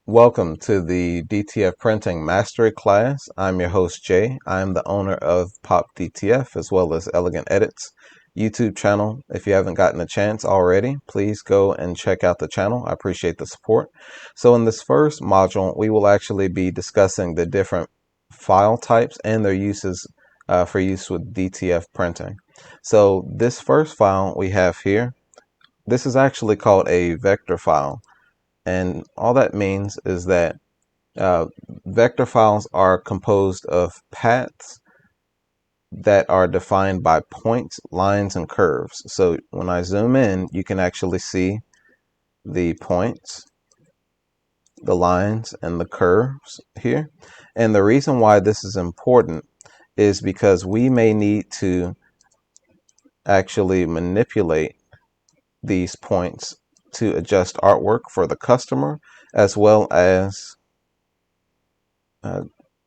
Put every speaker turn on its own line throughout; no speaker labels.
Welcome to the DTF Printing Mastery class. I'm your host Jay. I'm the owner of Pop DTF as well as Elegant Edits YouTube channel. If you haven't gotten a chance already, please go and check out the channel. I appreciate the support. So in this first module, we will actually be discussing the different file types and their uses for use with DTF printing. So this first file we have here, this is actually called a vector file. And all that means is that vector files are composed of paths that are defined by points, lines, and curves. So when I zoom in, you can actually see the points, the lines, and the curves here. And the reason why this is important is because we may need to actually manipulate these points to adjust artwork for the customer, as well as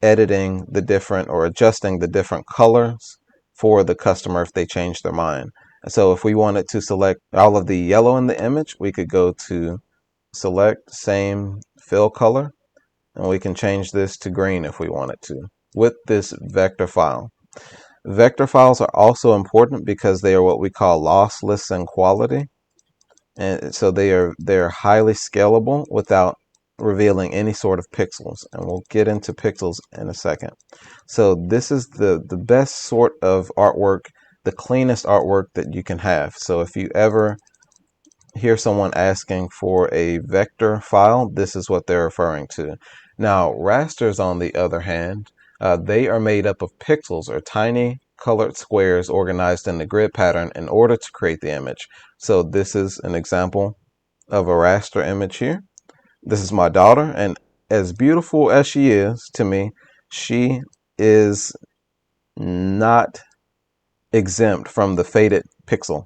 editing the different or adjusting the different colors for the customer if they change their mind. So if we wanted to select all of the yellow in the image, we could go to select same fill color, and we can change this to green if we wanted to with this vector file. Vector files are also important because they are what we call lossless in quality. And so they're highly scalable without revealing any sort of pixels, and we'll get into pixels in a second. So this is the best sort of artwork, the cleanest artwork that you can have. So if you ever hear someone asking for a vector file, this is what they're referring to. Now rasters, on the other hand, they are made up of pixels, or tiny colored squares organized in the grid pattern in order to create the image. So this is an example of a raster image here. This is my daughter, and as beautiful as she is to me, she is not exempt from the faded pixel.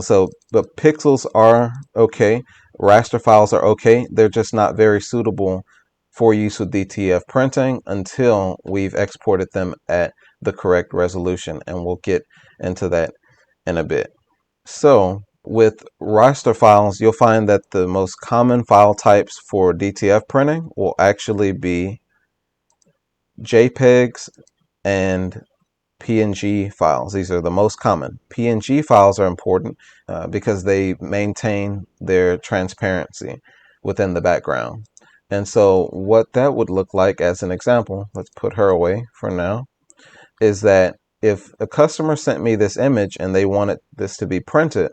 So but pixels are okay, raster files are okay, they're just not very suitable for use with DTF printing until we've exported them at the correct resolution, and we'll get into that in a bit. So with raster files, you'll find that the most common file types for DTF printing will actually be JPEGs and PNG files. These are the most common. PNG files are important because they maintain their transparency within the background. And so what that would look like, as an example, let's put her away for now, is that if a customer sent me this image and they wanted this to be printed,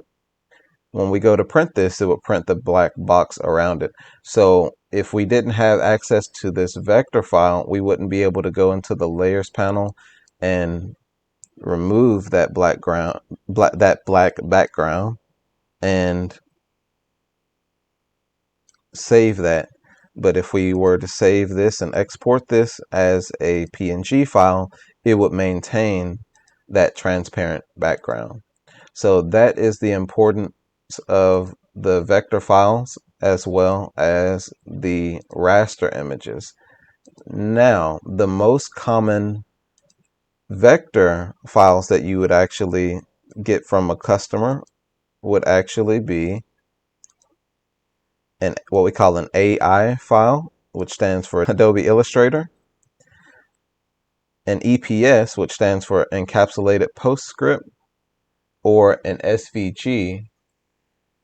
when we go to print this, it would print the black box around it. So if we didn't have access to this vector file, we wouldn't be able to go into the layers panel and remove that black background and save that. But if we were to save this and export this as a PNG file, it would maintain that transparent background. So that is the importance of the vector files as well as the raster images. Now, the most common vector files that you would actually get from a customer would actually be what we call an AI file, which stands for Adobe Illustrator, an EPS, which stands for Encapsulated PostScript, or an SVG,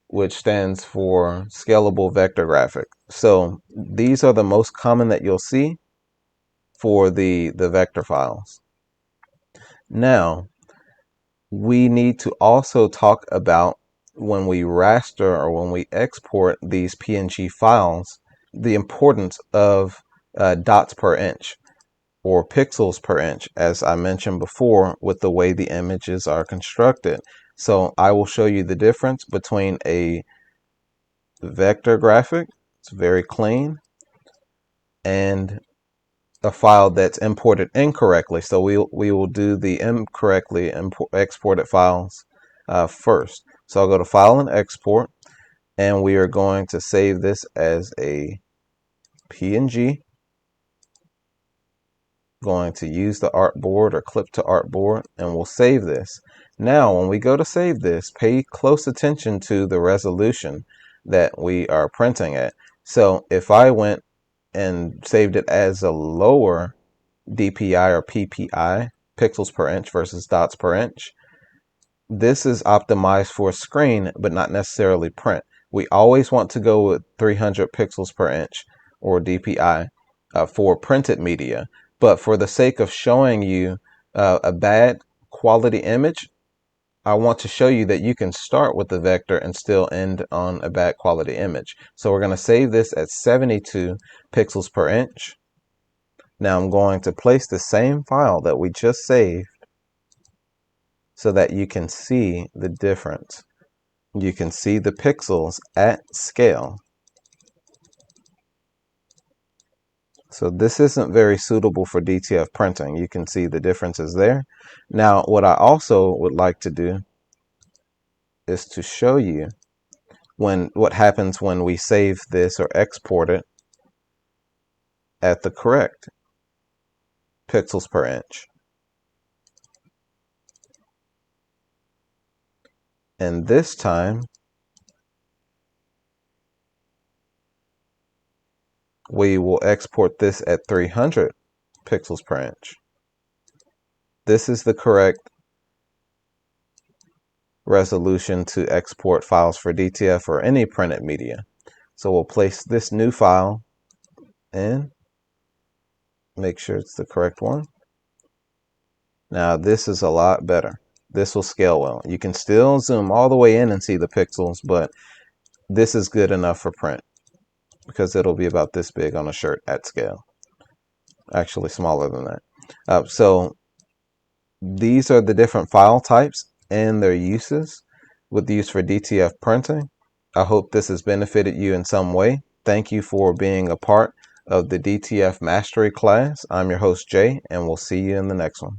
which stands for Scalable Vector Graphic. So these are the most common that you'll see for the vector files. Now, we need to also talk about, when we raster or when we export these PNG files, the importance of dots per inch or pixels per inch, as I mentioned before, with the way the images are constructed. So I will show you the difference between a vector graphic, it's very clean, and a file that's imported incorrectly. So we will do the incorrectly exported files first. So I'll go to File and Export, and we are going to save this as a PNG. Going to use the artboard or clip to artboard, and we'll save this. Now when we go to save this, pay close attention to the resolution that we are printing at. So if I went and saved it as a lower DPI or PPI, pixels per inch versus dots per inch. This is optimized for screen, but not necessarily print. We always want to go with 300 pixels per inch or DPI for printed media. But for the sake of showing you a bad quality image, I want to show you that you can start with the vector and still end on a bad quality image. So we're going to save this at 72 pixels per inch. Now I'm going to place the same file that we just saved so that you can see the difference. You can see the pixels at scale. So this isn't very suitable for DTF printing. You can see the differences there. Now what I also would like to do is to show you what happens when we save this or export it at the correct pixels per inch. And this time we will export this at 300 pixels per inch. This is the correct resolution to export files for DTF or any printed media. So we'll place this new file in, make sure it's the correct one. Now this is a lot better. This will scale well. You can still zoom all the way in and see the pixels, but this is good enough for print because it'll be about this big on a shirt at scale. Actually smaller than that. So these are the different file types and their uses with use for DTF printing. I hope this has benefited you in some way. Thank you for being a part of the DTF Mastery class. I'm your host, Jay, and we'll see you in the next one.